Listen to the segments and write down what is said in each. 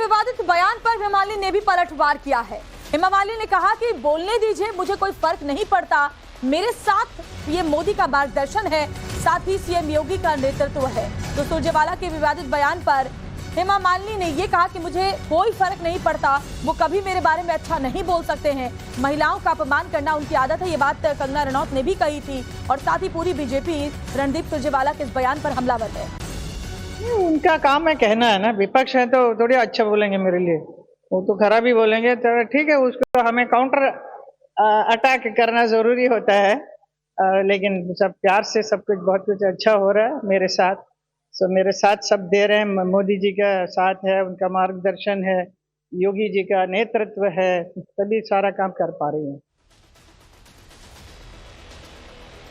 विवादित बयान पर हेमा मालिनी ने भी पलटवार किया है। हेमा मालिनी ने कहा कि बोलने दीजिए, मुझे कोई फर्क नहीं पड़ता, मेरे साथ पीएम मोदी का मार्गदर्शन है, साथ ही सीएम योगी का नेतृत्व है। तो सुरजेवाला के विवादित बयान पर हेमा मालिनी ने ये कहा कि मुझे कोई फर्क नहीं पड़ता, वो कभी मेरे बारे में अच्छा नहीं बोल सकते हैं, महिलाओं का अपमान करना उनकी आदत है। ये बात कंगना रनौत ने भी कही थी और साथ ही पूरी बीजेपी रणदीप सुरजेवाला के इस बयान पर हमलावर है। उनका काम है कहना है ना, विपक्ष है तो थोड़ी अच्छा बोलेंगे मेरे लिए, वो तो खराब ही बोलेंगे। तो ठीक है, उसको हमें काउंटर अटैक करना जरूरी होता है, लेकिन सब प्यार से सब कुछ बहुत कुछ अच्छा हो रहा है मेरे साथ। मेरे साथ सब दे रहे हैं, मोदी जी का साथ है, उनका मार्गदर्शन है, योगी जी का नेतृत्व है, तभी सारा काम कर पा रही है।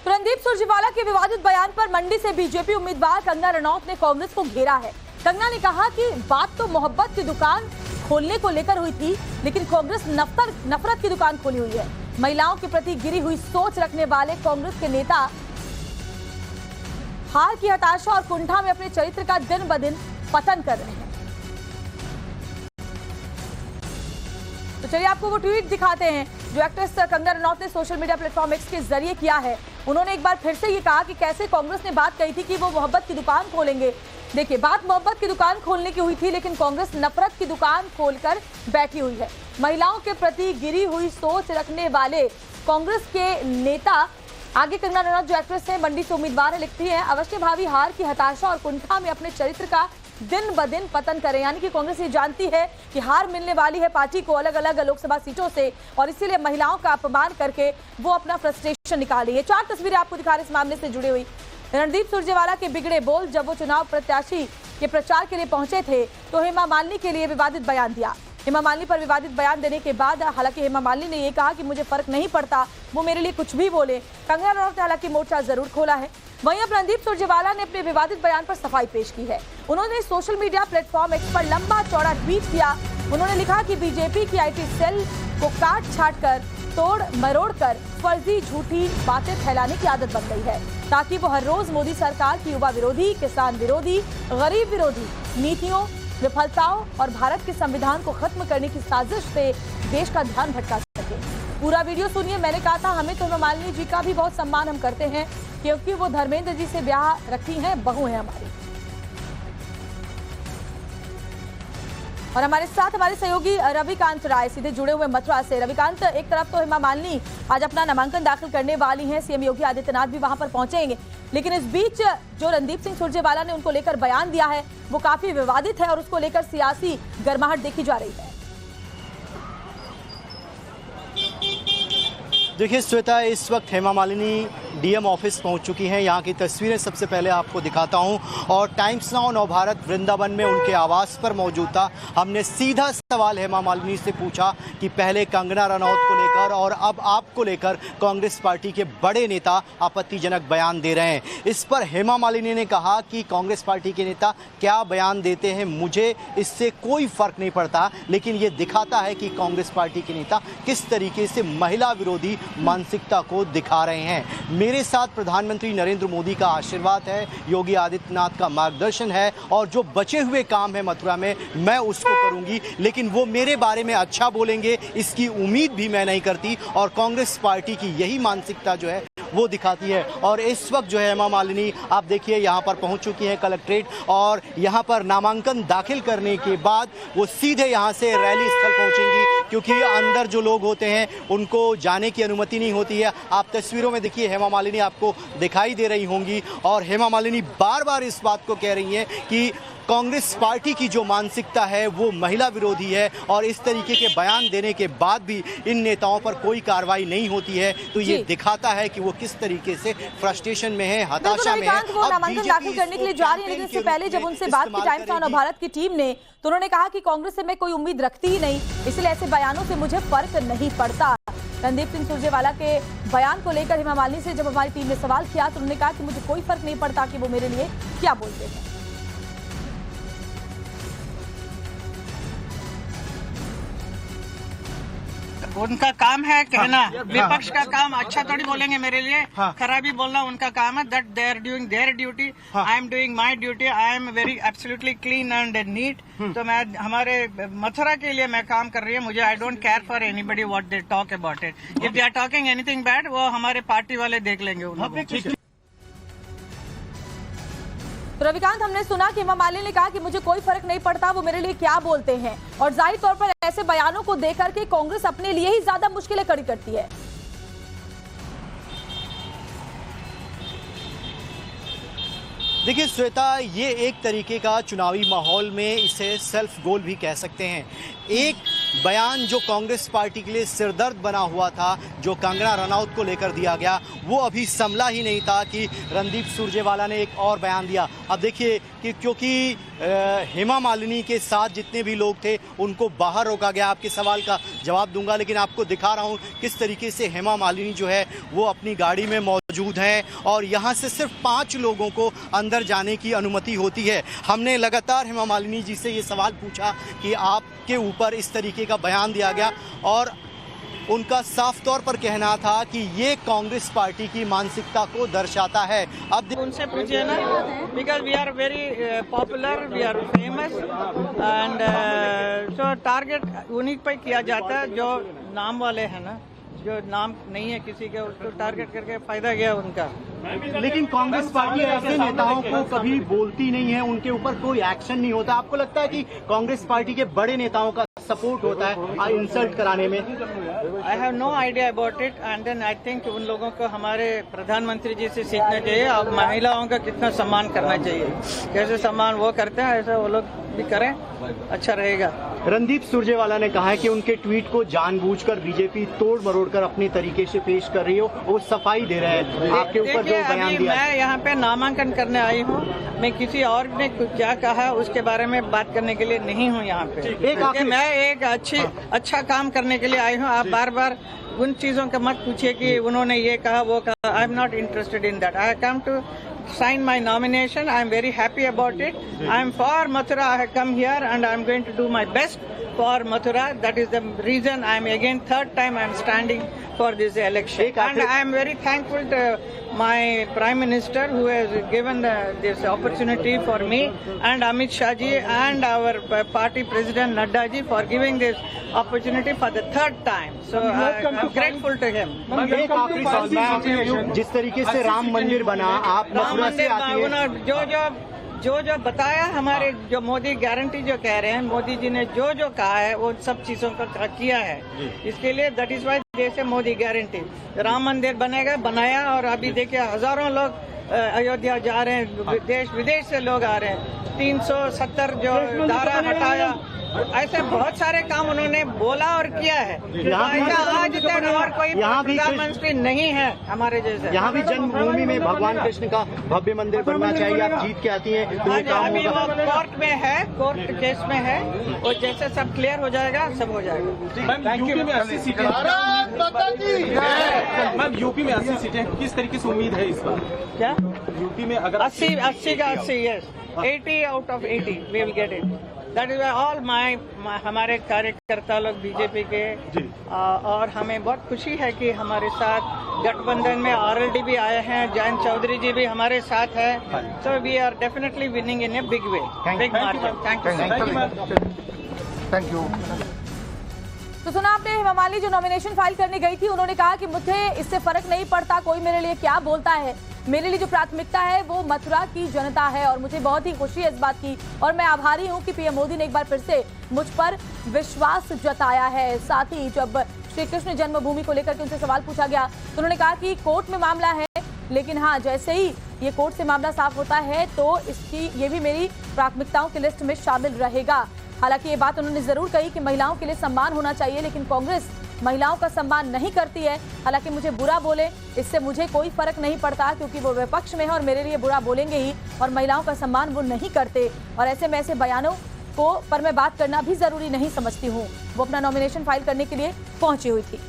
रणदीप सुरजेवाला के विवादित बयान पर मंडी से बीजेपी उम्मीदवार कंगना रनौत ने कांग्रेस को घेरा है। कंगना ने कहा कि बात तो मोहब्बत की दुकान खोलने को लेकर हुई थी, लेकिन कांग्रेस नफरत की दुकान खोली हुई है। महिलाओं के प्रति गिरी हुई सोच रखने वाले कांग्रेस के नेता हार की हताशा और कुंठा में अपने चरित्र का दिन ब दिन पतन कर रहे हैं। तो चलिए आपको वो ट्वीट दिखाते हैं जो एक्ट्रेस कंगना रनौत ने सोशल मीडिया प्लेटफॉर्म एक्स के जरिए किया है। उन्होंने एक बार फिर से ये कहा कि कैसे कांग्रेस ने बात कही थी कि वो मोहब्बत की दुकान खोलेंगे। देखिए, बात मोहब्बत की दुकान खोलने की हुई थी, लेकिन कांग्रेस नफरत की दुकान खोलकर बैठी हुई है। महिलाओं के प्रति गिरी हुई सोच रखने वाले कांग्रेस के नेता, आगे कंगना रनौत जो एक्ट्रेस है, मंडी से उम्मीदवार है, लिखती है अवश्य भावी हार की हताशा और कुंठा में अपने चरित्र का दिन ब दिन पतन करें। यानी कि कांग्रेस ये जानती है कि हार मिलने वाली है पार्टी को अलग अलग लोकसभा सीटों से, और इसीलिए महिलाओं का अपमान करके वो अपना फ्रस्ट्रेशन निकाली है। 4 तस्वीरें आपको दिखा रहे इस मामले से जुड़ी हुई। रणदीप सुरजेवाला के बिगड़े बोल, जब वो चुनाव प्रत्याशी के प्रचार के लिए पहुंचे थे तो हेमा मालिनी के लिए विवादित बयान दिया। हेमा मालिनी पर विवादित बयान देने के बाद हालांकि हेमा मालिनी ने यह कहा कि मुझे फर्क नहीं पड़ता, वो मेरे लिए कुछ भी बोले। कंगना रनौत ने हालांकि मोर्चा जरूर खोला है। वहीं अब रणदीप सुरजेवाला ने अपने विवादित बयान पर सफाई पेश की है। उन्होंने सोशल मीडिया प्लेटफॉर्म एक्स पर लंबा चौड़ा ट्वीट किया। उन्होंने लिखा कि बीजेपी की आईटी सेल को काट छाट कर, तोड़ मरोड़ कर फर्जी झूठी बातें फैलाने की आदत बन गई है, ताकि वो हर रोज मोदी सरकार की युवा विरोधी, किसान विरोधी, गरीब विरोधी नीतियों, विफलताओं और भारत के संविधान को खत्म करने की साजिश से देश का ध्यान भटका सके। पूरा वीडियो सुनिए। मैंने कहा था हमें तो हेमा मालिनी जी का भी बहुत सम्मान हम करते हैं, क्योंकि वो धर्मेंद्र जी से ब्याह रखी हैं, बहू है हमारी। और हमारे साथ हमारे सहयोगी रविकांत राय सीधे जुड़े हुए मथुरा से। रविकांत, एक तरफ तो हेमा मालिनी आज अपना नामांकन दाखिल करने वाली हैं, सीएम योगी आदित्यनाथ भी वहां पर पहुंचेंगे, लेकिन इस बीच जो रणदीप सिंह सुरजेवाला ने उनको लेकर बयान दिया है वो काफी विवादित है और उसको लेकर सियासी गर्माहट देखी जा रही है। देखिए श्वेता, इस वक्त हेमा मालिनी डीएम ऑफिस पहुंच चुकी हैं। यहाँ की तस्वीरें सबसे पहले आपको दिखाता हूं, और टाइम्स नाउ नवभारत वृंदावन में उनके आवास पर मौजूद था। हमने सीधा सवाल हेमा मालिनी से पूछा कि पहले कंगना रनौत को लेकर और अब आपको लेकर कांग्रेस पार्टी के बड़े नेता आपत्तिजनक बयान दे रहे हैं। इस पर हेमा मालिनी ने कहा कि कांग्रेस पार्टी के नेता क्या बयान देते हैं मुझे इससे कोई फर्क नहीं पड़ता, लेकिन ये दिखाता है कि कांग्रेस पार्टी के नेता किस तरीके से महिला विरोधी मानसिकता को दिखा रहे हैं। मेरे साथ प्रधानमंत्री नरेंद्र मोदी का आशीर्वाद है, योगी आदित्यनाथ का मार्गदर्शन है, और जो बचे हुए काम है मथुरा में मैं उसको करूंगी, लेकिन वो मेरे बारे में अच्छा बोलेंगे इसकी उम्मीद भी मैं नहीं करती। और कांग्रेस पार्टी की यही मानसिकता जो है वो दिखाती है। और इस वक्त जो है हेमा मालिनी आप देखिए यहाँ पर पहुँच चुकी हैं कलेक्ट्रेट, और यहाँ पर नामांकन दाखिल करने के बाद वो सीधे यहाँ से रैली स्थल पहुँचेंगी, क्योंकि अंदर जो लोग होते हैं उनको जाने की अनुमति नहीं होती है। आप तस्वीरों में देखिए हेमा मालिनी आपको दिखाई दे रही होंगी, और हेमा मालिनी बार बार इस बात को कह रही हैं कि कांग्रेस पार्टी की जो मानसिकता है वो महिला विरोधी है, और इस तरीके के बयान देने के बाद भी इन नेताओं पर कोई कार्रवाई नहीं होती है। तो ये दिखाता है कि वो किस तरीके से फ्रस्ट्रेशन में है, हताशा में है। वो नामांकन दाखिल करने के लिए जा रही है, लेकिन इससे पहले जब उनसे बात की टाइम्स नाउ भारत की टीम ने, तो उन्होंने कहा कि कांग्रेस से मैं कोई उम्मीद रखती ही नहीं, इसलिए ऐसे बयानों से मुझे फर्क नहीं पड़ता। रणदीप सिंह सुरजेवाला के बयान को लेकर हेमा मालिनी से जब हमारी टीम ने सवाल किया तो उन्होंने कहा कि मुझे कोई फर्क नहीं पड़ता कि वो मेरे लिए क्या बोलते हैं। उनका काम है कहना, विपक्ष का काम अच्छा थोड़ी बोलेंगे मेरे लिए, खराबी बोलना उनका काम है। That they are doing their duty, I am doing my duty, I am very absolutely clean and neat. तो मैं हमारे मथुरा के लिए मैं काम कर रही हूँ, मुझे I don't care for anybody what they talk about it. If they are talking anything bad वो हमारे पार्टी वाले देख लेंगे उनको। तो रविकांत, हमने सुना कि हेमा मालिनी ने कहा कि मुझे कोई फर्क नहीं पड़ता वो मेरे लिए क्या बोलते हैं, और जाहिर तौर पर ऐसे बयानों को देकर के कांग्रेस अपने लिए ही ज्यादा मुश्किलें खड़ी करती है। देखिए श्वेता, ये एक तरीके का चुनावी माहौल में इसे सेल्फ गोल भी कह सकते हैं। एक बयान जो कांग्रेस पार्टी के लिए सिरदर्द बना हुआ था, जो कंगना रनौत को लेकर दिया गया, वो अभी संभला ही नहीं था कि रणदीप सुरजेवाला ने एक और बयान दिया। अब देखिए कि क्योंकि हेमा मालिनी के साथ जितने भी लोग थे उनको बाहर रोका गया। आपके सवाल का जवाब दूंगा, लेकिन आपको दिखा रहा हूँ किस तरीके से हेमा मालिनी जो है वो अपनी गाड़ी में मौजूद हैं और यहाँ से सिर्फ 5 लोगों को अंदर जाने की अनुमति होती है। हमने लगातार हेमा मालिनी जी से ये सवाल पूछा कि आपके ऊपर इस तरीके का बयान दिया गया, और उनका साफ तौर पर कहना था कि ये कांग्रेस पार्टी की मानसिकता को दर्शाता है। अब उनसे पूछिए ना, because we are very popular, we are famous and so target उन्हीं पर किया जाता है जो नाम वाले हैं ना, जो नाम नहीं है किसी के उसको टारगेट करके फायदा गया उनका। लेकिन कांग्रेस पार्टी ऐसे नेताओं को कभी बोलती नहीं है, उनके ऊपर कोई एक्शन नहीं होता। आपको लगता है कि कांग्रेस पार्टी के बड़े नेताओं का सपोर्ट होता है इंसल्ट कराने में? I have no idea about it and then I think उन लोगों को हमारे प्रधानमंत्री जी से सीखना चाहिए। अब महिलाओं का कितना सम्मान करना चाहिए, जैसे सम्मान वो करते हैं ऐसा वो लोग भी करें, अच्छा रहेगा। रणदीप सुरजेवाला ने कहा है कि उनके ट्वीट को जानबूझकर बीजेपी तोड़ मरोड़ कर अपने तरीके से पेश कर रही हो, वो सफाई दे रहे हैं आपके ऊपर जो बयान दिया। मैं यहाँ पे नामांकन करने आई हूँ, मैं किसी और ने क्या कहा उसके बारे में बात करने के लिए नहीं हूँ यहाँ पे। मैं एक अच्छा काम करने के लिए आई हूँ। आप बार बार उन चीजों का मत पूछिए कि उन्होंने ये कहा वो कहा। I am not interested in that. I come to sign my nomination. I am very happy about it. I am for Mathura. I have come here and I am going to do my best for Mathura. That is the reason I am again third time I am standing for this election. And I am very thankful to my Prime Minister who has given this opportunity for me, and Amit Shah ji and our party President Nadda ji for giving this opportunity for the third time. So I am grateful to him. एक आखिरी सवाल, मैं जिस तरीके से राम मंदिर बना, आप मथुरा से आती है, जो बताया हमारे जो मोदी गारंटी जो कह रहे हैं, मोदी जी ने जो कहा है वो सब चीजों को किया है। इसके लिए दैट इज वाई जैसे मोदी गारंटी राम मंदिर बनेगा, बनाया। और अभी देखिए हजारों लोग अयोध्या जा रहे हैं, देश विदेश से लोग आ रहे हैं। 370 जो धारा हटाया, ऐसे बहुत सारे काम उन्होंने बोला और किया है। आज तक और कोई प्रधानमंत्री नहीं है हमारे जैसे। यहाँ भी जन्मभूमि में भगवान कृष्ण का भव्य मंदिर बनना चाहिए। आप जीत के आती हैं तो ये काम अभी वो कोर्ट में है, कोर्ट केस में है, और जैसे सब क्लियर हो जाएगा सब हो जाएगा। मैम यूपी में 80 सीटें, मैम यूपी में 80 सीटें किस तरीके से उम्मीद है इस बार? क्या यूपी में अगर 80 का 80, yes 80 out of 80 we will get it. That is all हमारे कार्यकर्ता लोग बीजेपी के, और हमें बहुत खुशी है कि हमारे साथ गठबंधन में आरएलडी भी आए हैं, जयंत चौधरी जी भी हमारे साथ है। So we are definitely winning in a big way, big margin. Thank you. तो सुना आपने, हेमा मालिनी जो नॉमिनेशन फाइल करने गई थी, उन्होंने कहा कि मुझे इससे फर्क नहीं पड़ता कोई मेरे लिए क्या बोलता है, मेरे लिए जो प्राथमिकता है वो मथुरा की जनता है, और मुझे बहुत ही खुशी है इस बात की, और मैं आभारी हूं कि पीएम मोदी ने एक बार फिर से मुझ पर विश्वास जताया है। साथ ही जब श्री कृष्ण जन्मभूमि को लेकर के उनसे सवाल पूछा गया तो उन्होंने कहा कि कोर्ट में मामला है, लेकिन हाँ, जैसे ही ये कोर्ट से मामला साफ होता है तो ये भी मेरी प्राथमिकताओं की लिस्ट में शामिल रहेगा। हालांकि ये बात उन्होंने जरूर कही कि महिलाओं के लिए सम्मान होना चाहिए, लेकिन कांग्रेस महिलाओं का सम्मान नहीं करती है। हालांकि मुझे बुरा बोले, इससे मुझे कोई फर्क नहीं पड़ता, क्योंकि वो विपक्ष में है और मेरे लिए बुरा बोलेंगे ही, और महिलाओं का सम्मान वो नहीं करते, और ऐसे में ऐसे बयानों को पर मैं बात करना भी जरूरी नहीं समझती हूँ। वो अपना नॉमिनेशन फाइल करने के लिए पहुंची हुई थी।